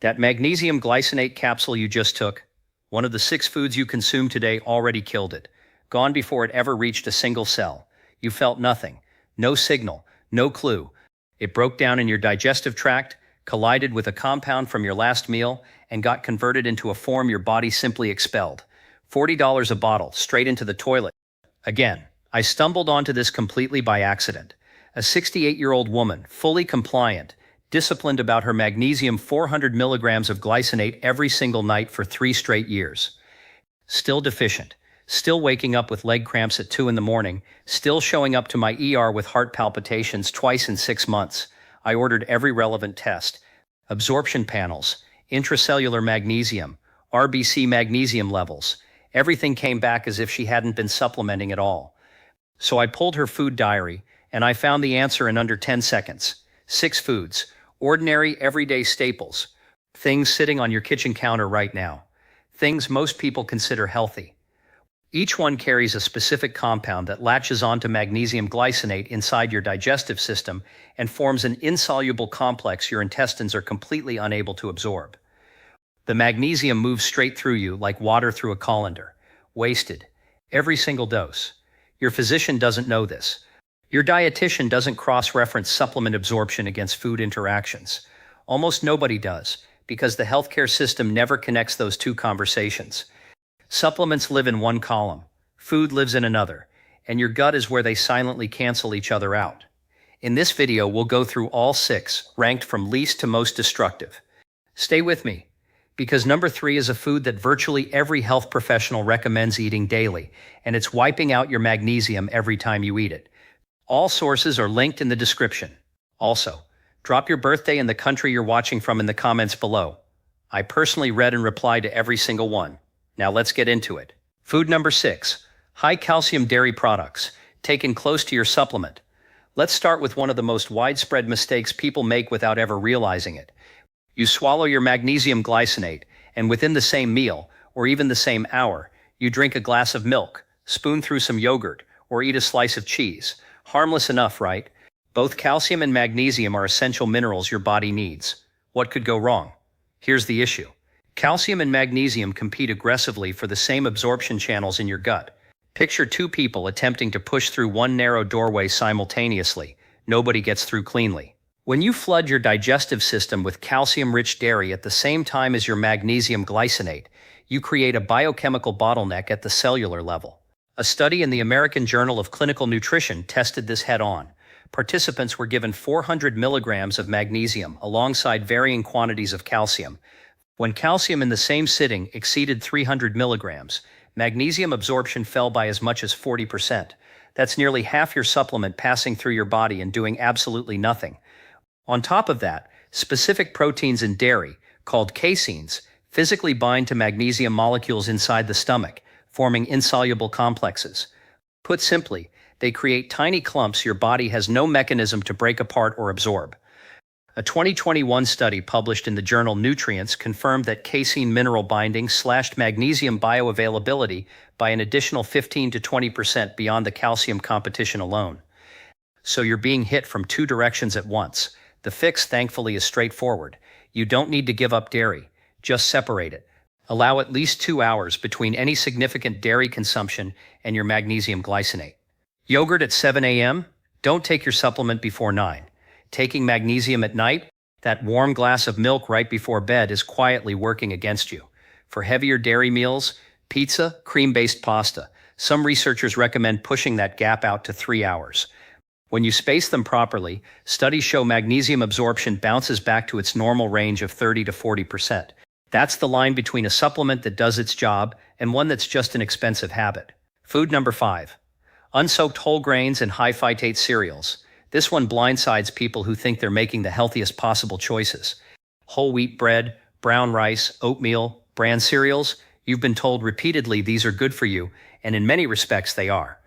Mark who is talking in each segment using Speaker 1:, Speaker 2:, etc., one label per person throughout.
Speaker 1: That magnesium glycinate capsule you just took, one of the 6 foods you consumed today, already killed it. Gone before it ever reached a single cell. You felt nothing. No signal. No clue. It broke down in your digestive tract, collided with a compound from your last meal, and got converted into a form your body simply expelled. $40 a bottle, straight into the toilet. Again, I stumbled onto this completely by accident. A 68-year-old woman, fully compliant, disciplined about her magnesium, 400 milligrams of glycinate every single night for 3 straight years. Still deficient, still waking up with leg cramps at 2 in the morning, still showing up to my ER with heart palpitations twice in 6 months. I ordered every relevant test, absorption panels, intracellular magnesium, RBC magnesium levels. Everything came back as if she hadn't been supplementing at all. So I pulled her food diary, and I found the answer in under 10 seconds. 6 foods. Ordinary, everyday staples. Things sitting on your kitchen counter right now. Things most people consider healthy. Each one carries a specific compound that latches onto magnesium glycinate inside your digestive system and forms an insoluble complex your intestines are completely unable to absorb. The magnesium moves straight through you like water through a colander. Wasted. Every single dose. Your physician doesn't know this. Your dietitian doesn't cross-reference supplement absorption against food interactions. Almost nobody does, because the healthcare system never connects those two conversations. Supplements live in one column, food lives in another, and your gut is where they silently cancel each other out. In this video, we'll go through all 6, ranked from least to most destructive. Stay with me, because number 3 is a food that virtually every health professional recommends eating daily, and it's wiping out your magnesium every time you eat it. All sources are linked in the description. Also, drop your birthday and the country you're watching from in the comments below. I personally read and replied to every single one. Now let's get into it. Food number 6, high calcium dairy products, taken close to your supplement. Let's start with one of the most widespread mistakes people make without ever realizing it. You swallow your magnesium glycinate, and within the same meal, or even the same hour, you drink a glass of milk, spoon through some yogurt, or eat a slice of cheese. Harmless enough, right? Both calcium and magnesium are essential minerals your body needs. What could go wrong? Here's the issue. Calcium and magnesium compete aggressively for the same absorption channels in your gut. Picture 2 people attempting to push through one narrow doorway simultaneously. Nobody gets through cleanly. When you flood your digestive system with calcium-rich dairy at the same time as your magnesium glycinate, you create a biochemical bottleneck at the cellular level. A study in the American Journal of Clinical Nutrition tested this head-on. Participants were given 400 milligrams of magnesium alongside varying quantities of calcium. When calcium in the same sitting exceeded 300 milligrams, magnesium absorption fell by as much as 40%. That's nearly half your supplement passing through your body and doing absolutely nothing. On top of that, specific proteins in dairy, called caseins, physically bind to magnesium molecules inside the stomach, forming insoluble complexes. Put simply, they create tiny clumps your body has no mechanism to break apart or absorb. A 2021 study published in the journal Nutrients confirmed that casein mineral binding slashed magnesium bioavailability by an additional 15 to 20% beyond the calcium competition alone. So you're being hit from 2 directions at once. The fix, thankfully, is straightforward. You don't need to give up dairy. Just separate it. Allow at least 2 hours between any significant dairy consumption and your magnesium glycinate. Yogurt at 7 a.m.? Don't take your supplement before 9. Taking magnesium at night? That warm glass of milk right before bed is quietly working against you. For heavier dairy meals, pizza, cream-based pasta, some researchers recommend pushing that gap out to 3 hours. When you space them properly, studies show magnesium absorption bounces back to its normal range of 30 to 40%. That's the line between a supplement that does its job and one that's just an expensive habit. Food number 5. Unsoaked whole grains and high phytate cereals. This one blindsides people who think they're making the healthiest possible choices. Whole wheat bread, brown rice, oatmeal, bran cereals, you've been told repeatedly these are good for you, and in many respects they are.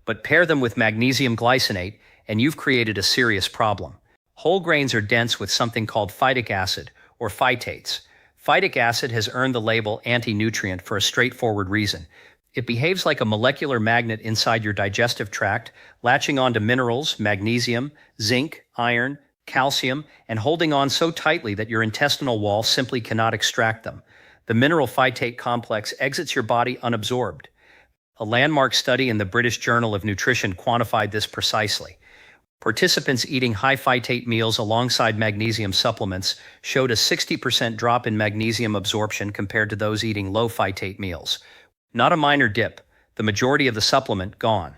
Speaker 1: But pair them with magnesium glycinate, and you've created a serious problem. Whole grains are dense with something called phytic acid, or phytates. Phytic acid has earned the label anti-nutrient for a straightforward reason. It behaves like a molecular magnet inside your digestive tract, latching onto minerals, magnesium, zinc, iron, calcium, and holding on so tightly that your intestinal wall simply cannot extract them. The mineral phytate complex exits your body unabsorbed. A landmark study in the British Journal of Nutrition quantified this precisely. Participants eating high phytate meals alongside magnesium supplements showed a 60% drop in magnesium absorption compared to those eating low phytate meals. Not a minor dip, the majority of the supplement gone.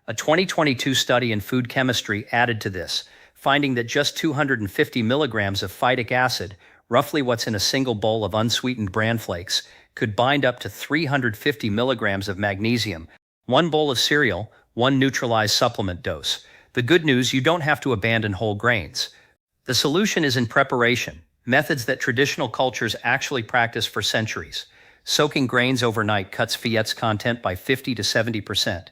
Speaker 1: A 2022 study in food chemistry added to this, finding that just 250 milligrams of phytic acid, roughly what's in a single bowl of unsweetened bran flakes, could bind up to 350 milligrams of magnesium. One bowl of cereal, one neutralized supplement dose. The good news, you don't have to abandon whole grains. The solution is in preparation, methods that traditional cultures actually practice for centuries. Soaking grains overnight cuts phytates content by 50 to 70%.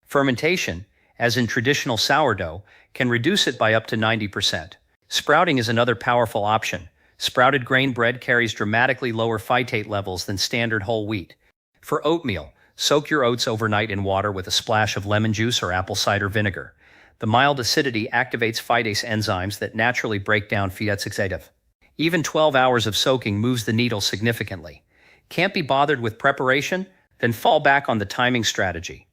Speaker 1: Fermentation, as in traditional sourdough, can reduce it by up to 90%. Sprouting is another powerful option. Sprouted grain bread carries dramatically lower phytate levels than standard whole wheat. For oatmeal, soak your oats overnight in water with a splash of lemon juice or apple cider vinegar. The mild acidity activates phytase enzymes that naturally break down phytates oxidative. Even 12 hours of soaking moves the needle significantly. Can't be bothered with preparation? Then fall back on the timing strategy.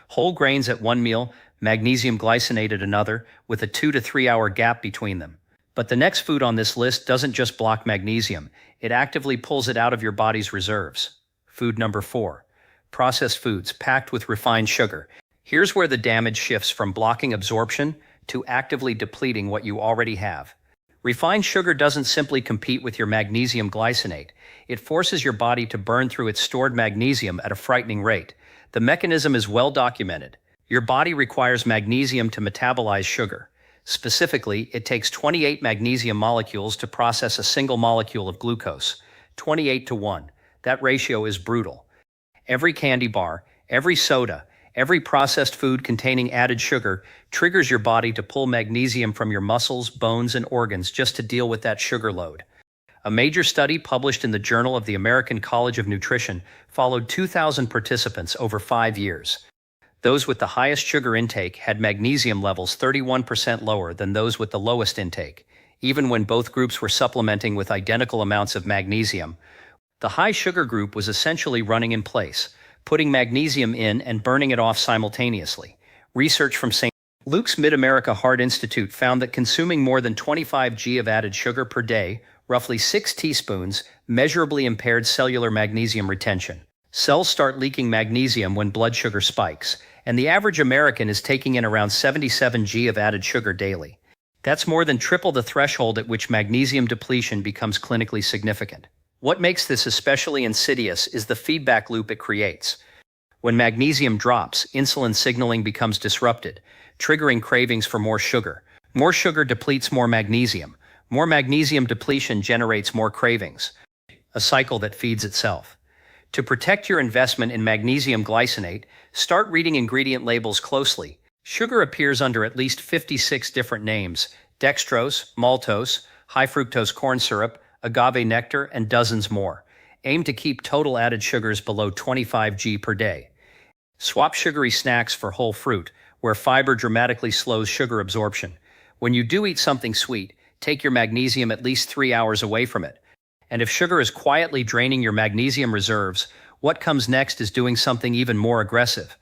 Speaker 1: Whole grains at one meal, magnesium glycinate at another, with a 2 to 3 hour gap between them. But the next food on this list doesn't just block magnesium, it actively pulls it out of your body's reserves. Food number 4. Processed foods packed with refined sugar. Here's where the damage shifts from blocking absorption to actively depleting what you already have. Refined sugar doesn't simply compete with your magnesium glycinate, it forces your body to burn through its stored magnesium at a frightening rate. The mechanism is well documented. Your body requires magnesium to metabolize sugar. Specifically, it takes 28 magnesium molecules to process a single molecule of glucose. 28 to 1. That ratio is brutal. Every candy bar, every soda, every processed food containing added sugar triggers your body to pull magnesium from your muscles, bones, and organs just to deal with that sugar load. A major study published in the Journal of the American College of Nutrition followed 2,000 participants over 5 years. Those with the highest sugar intake had magnesium levels 31% lower than those with the lowest intake, even when both groups were supplementing with identical amounts of magnesium. The high sugar group was essentially running in place, putting magnesium in and burning it off simultaneously. Research from St. Luke's Mid-America Heart Institute found that consuming more than 25 g of added sugar per day, roughly 6 teaspoons, measurably impaired cellular magnesium retention. Cells start leaking magnesium when blood sugar spikes, and the average American is taking in around 77 g of added sugar daily. That's more than triple the threshold at which magnesium depletion becomes clinically significant. What makes this especially insidious is the feedback loop it creates. When magnesium drops, insulin signaling becomes disrupted, triggering cravings for more sugar. More sugar depletes more magnesium. More magnesium depletion generates more cravings. A cycle that feeds itself. To protect your investment in magnesium glycinate, start reading ingredient labels closely. Sugar appears under at least 56 different names: dextrose, maltose, high fructose corn syrup, agave nectar, and dozens more. Aim to keep total added sugars below 25 g per day. Swap sugary snacks for whole fruit, where fiber dramatically slows sugar absorption. When you do eat something sweet, take your magnesium at least 3 hours away from it. And if sugar is quietly draining your magnesium reserves, what comes next is doing something even more aggressive.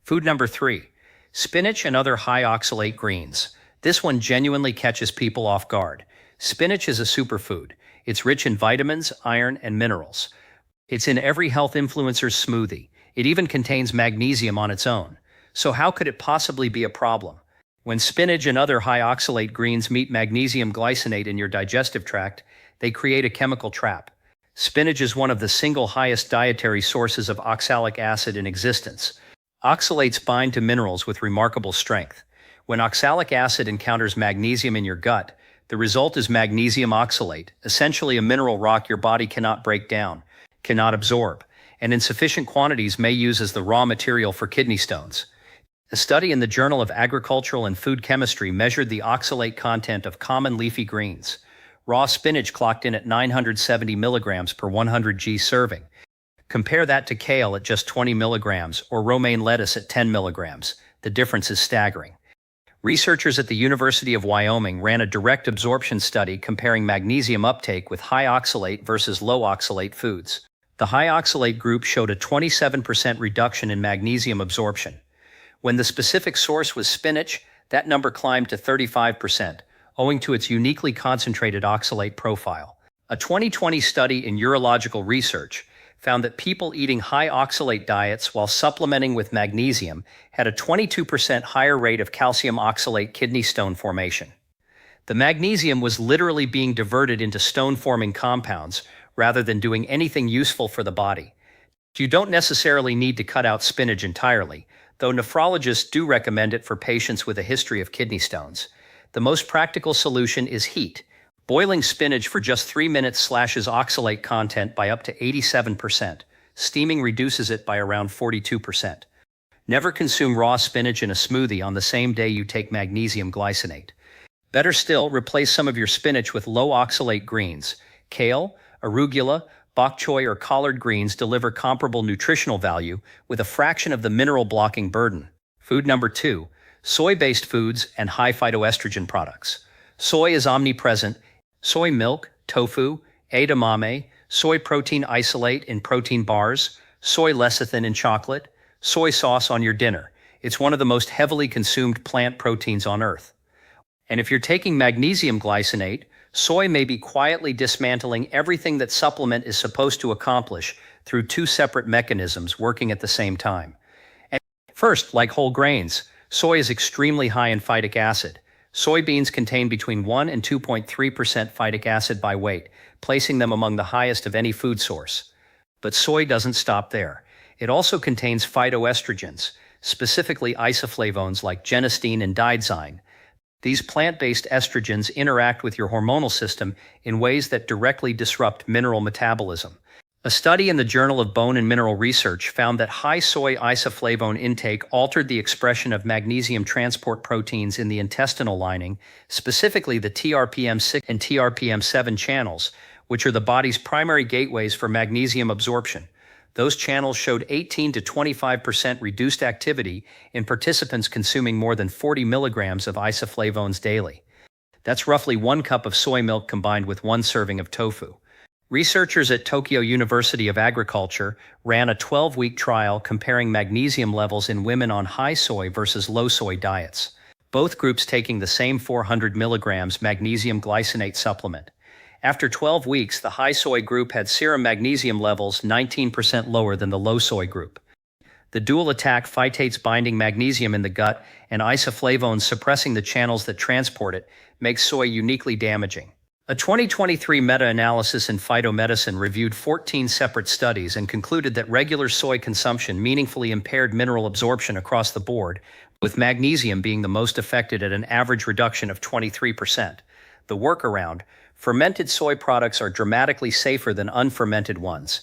Speaker 1: Food number 3. Spinach and other high oxalate greens. This one genuinely catches people off guard. Spinach is a superfood. It's rich in vitamins, iron, and minerals. It's in every health influencer's smoothie. It even contains magnesium on its own. So how could it possibly be a problem? When spinach and other high oxalate greens meet magnesium glycinate in your digestive tract, they create a chemical trap. Spinach is one of the single highest dietary sources of oxalic acid in existence. Oxalates bind to minerals with remarkable strength. When oxalic acid encounters magnesium in your gut, the result is magnesium oxalate, essentially a mineral rock your body cannot break down, cannot absorb, and in sufficient quantities may use as the raw material for kidney stones. A study in the Journal of Agricultural and Food Chemistry measured the oxalate content of common leafy greens. Raw spinach clocked in at 970 milligrams per 100 g serving. Compare that to kale at just 20 milligrams or romaine lettuce at 10 milligrams. The difference is staggering. Researchers at the University of Wyoming ran a direct absorption study comparing magnesium uptake with high oxalate versus low oxalate foods. The high oxalate group showed a 27% reduction in magnesium absorption. When the specific source was spinach, that number climbed to 35%, owing to its uniquely concentrated oxalate profile. A 2020 study in urological research found that people eating high oxalate diets while supplementing with magnesium had a 22% higher rate of calcium oxalate kidney stone formation. The magnesium was literally being diverted into stone-forming compounds rather than doing anything useful for the body. You don't necessarily need to cut out spinach entirely, though nephrologists do recommend it for patients with a history of kidney stones. The most practical solution is heat. Boiling spinach for just 3 minutes slashes oxalate content by up to 87%. Steaming reduces it by around 42%. Never consume raw spinach in a smoothie on the same day you take magnesium glycinate. Better still, replace some of your spinach with low oxalate greens. Kale, arugula, bok choy, or collard greens deliver comparable nutritional value with a fraction of the mineral-blocking burden. Food number 2, soy-based foods and high phytoestrogen products. Soy is omnipresent. Soy milk, tofu, edamame, soy protein isolate in protein bars, soy lecithin in chocolate, soy sauce on your dinner. It's one of the most heavily consumed plant proteins on Earth. And if you're taking magnesium glycinate, soy may be quietly dismantling everything that supplement is supposed to accomplish through 2 separate mechanisms working at the same time. And first, like whole grains, soy is extremely high in phytic acid. Soybeans contain between 1 and 2.3% phytic acid by weight, placing them among the highest of any food source. But soy doesn't stop there. It also contains phytoestrogens, specifically isoflavones like genistein and digoxin. These plant-based estrogens interact with your hormonal system in ways that directly disrupt mineral metabolism. A study in the Journal of Bone and Mineral Research found that high soy isoflavone intake altered the expression of magnesium transport proteins in the intestinal lining, specifically the TRPM6 and TRPM7 channels, which are the body's primary gateways for magnesium absorption. Those channels showed 18 to 25% reduced activity in participants consuming more than 40 milligrams of isoflavones daily. That's roughly 1 cup of soy milk combined with 1 serving of tofu. Researchers at Tokyo University of Agriculture ran a 12-week trial comparing magnesium levels in women on high soy versus low soy diets, both groups taking the same 400 milligrams magnesium glycinate supplement. After 12 weeks, the high soy group had serum magnesium levels 19% lower than the low soy group. The dual attack, phytates binding magnesium in the gut and isoflavones suppressing the channels that transport it, makes soy uniquely damaging. A 2023 meta-analysis in phytomedicine reviewed 14 separate studies and concluded that regular soy consumption meaningfully impaired mineral absorption across the board, with magnesium being the most affected at an average reduction of 23%. The workaround: fermented soy products are dramatically safer than unfermented ones.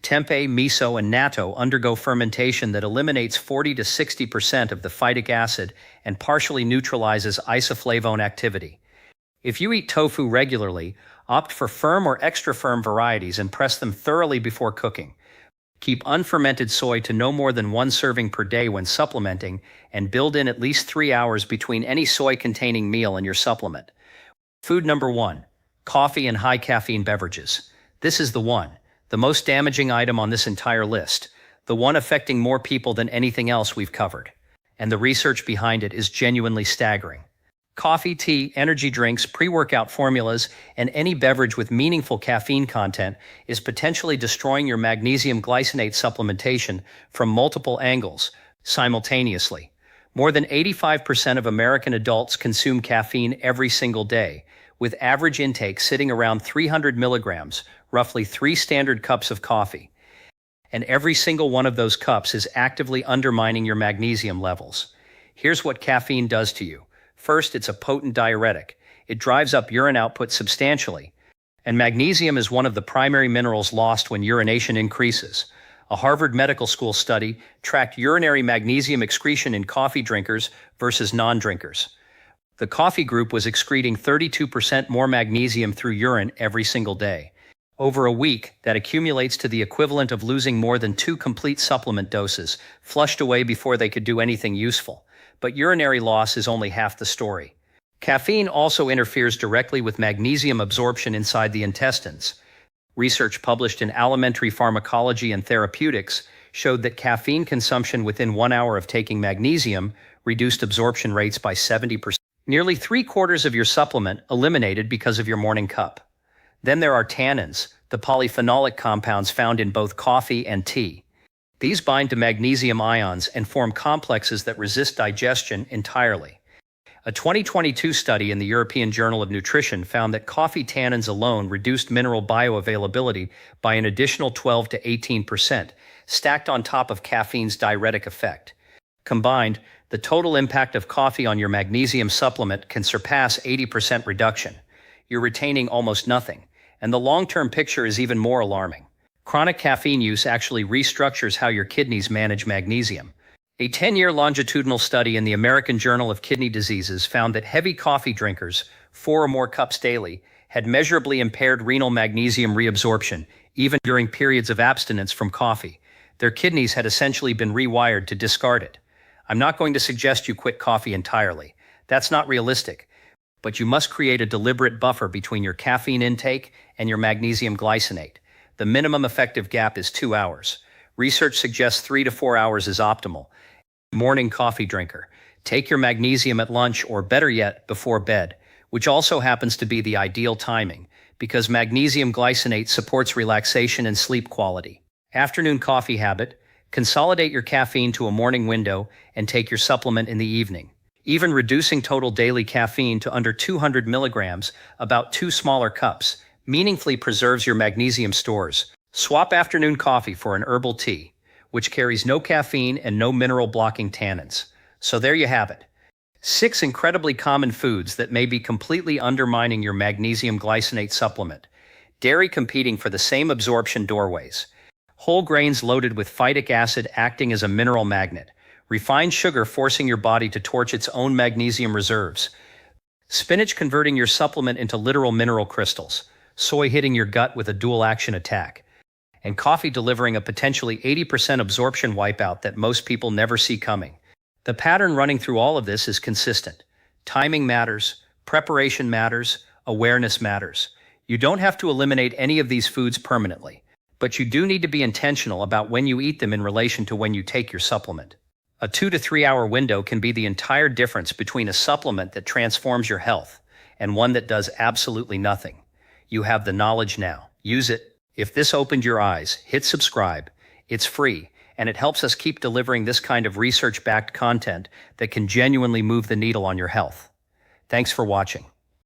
Speaker 1: Tempeh, miso, and natto undergo fermentation that eliminates 40 to 60% of the phytic acid and partially neutralizes isoflavone activity. If you eat tofu regularly, opt for firm or extra firm varieties and press them thoroughly before cooking. Keep unfermented soy to no more than 1 serving per day when supplementing, and build in at least 3 hours between any soy-containing meal and your supplement. Food number 1, coffee and high caffeine beverages. This is the one, the most damaging item on this entire list, the one affecting more people than anything else we've covered. And the research behind it is genuinely staggering. Coffee, tea, energy drinks, pre-workout formulas, and any beverage with meaningful caffeine content is potentially destroying your magnesium glycinate supplementation from multiple angles, simultaneously. More than 85% of American adults consume caffeine every single day, with average intake sitting around 300 milligrams, roughly 3 standard cups of coffee. And every single one of those cups is actively undermining your magnesium levels. Here's what caffeine does to you. First, it's a potent diuretic. It drives up urine output substantially. And magnesium is one of the primary minerals lost when urination increases. A Harvard Medical School study tracked urinary magnesium excretion in coffee drinkers versus non-drinkers. The coffee group was excreting 32% more magnesium through urine every single day. Over a week, that accumulates to the equivalent of losing more than 2 complete supplement doses, flushed away before they could do anything useful. But urinary loss is only half the story. Caffeine also interferes directly with magnesium absorption inside the intestines. Research published in Alimentary Pharmacology and Therapeutics showed that caffeine consumption within 1 hour of taking magnesium reduced absorption rates by 70%. Nearly 3/4 of your supplement eliminated because of your morning cup. Then there are tannins, the polyphenolic compounds found in both coffee and tea. These bind to magnesium ions and form complexes that resist digestion entirely. A 2022 study in the European Journal of Nutrition found that coffee tannins alone reduced mineral bioavailability by an additional 12 to 18%, stacked on top of caffeine's diuretic effect. Combined, the total impact of coffee on your magnesium supplement can surpass 80% reduction. You're retaining almost nothing, and the long-term picture is even more alarming. Chronic caffeine use actually restructures how your kidneys manage magnesium. A 10-year longitudinal study in the American Journal of Kidney Diseases found that heavy coffee drinkers, 4 or more cups daily, had measurably impaired renal magnesium reabsorption, even during periods of abstinence from coffee. Their kidneys had essentially been rewired to discard it. I'm not going to suggest you quit coffee entirely. That's not realistic. But you must create a deliberate buffer between your caffeine intake and your magnesium glycinate. The minimum effective gap is 2 hours. Research suggests 3 to 4 hours is optimal. Morning coffee drinker. Take your magnesium at lunch or better yet, before bed, which also happens to be the ideal timing because magnesium glycinate supports relaxation and sleep quality. Afternoon coffee habit. Consolidate your caffeine to a morning window and take your supplement in the evening. Even reducing total daily caffeine to under 200 milligrams, about 2 smaller cups, meaningfully preserves your magnesium stores. Swap afternoon coffee for an herbal tea, which carries no caffeine and no mineral-blocking tannins. So there you have it. 6 incredibly common foods that may be completely undermining your magnesium glycinate supplement. Dairy competing for the same absorption doorways. Whole grains loaded with phytic acid acting as a mineral magnet. Refined sugar forcing your body to torch its own magnesium reserves. Spinach converting your supplement into literal mineral crystals. Soy hitting your gut with a dual-action attack. And coffee delivering a potentially 80% absorption wipeout that most people never see coming. The pattern running through all of this is consistent. Timing matters, preparation matters, awareness matters. You don't have to eliminate any of these foods permanently, but you do need to be intentional about when you eat them in relation to when you take your supplement. A 2 to 3 hour window can be the entire difference between a supplement that transforms your health and one that does absolutely nothing. You have the knowledge now. Use it. If this opened your eyes, hit subscribe. It's free, and it helps us keep delivering this kind of research-backed content that can genuinely move the needle on your health. Thanks for watching.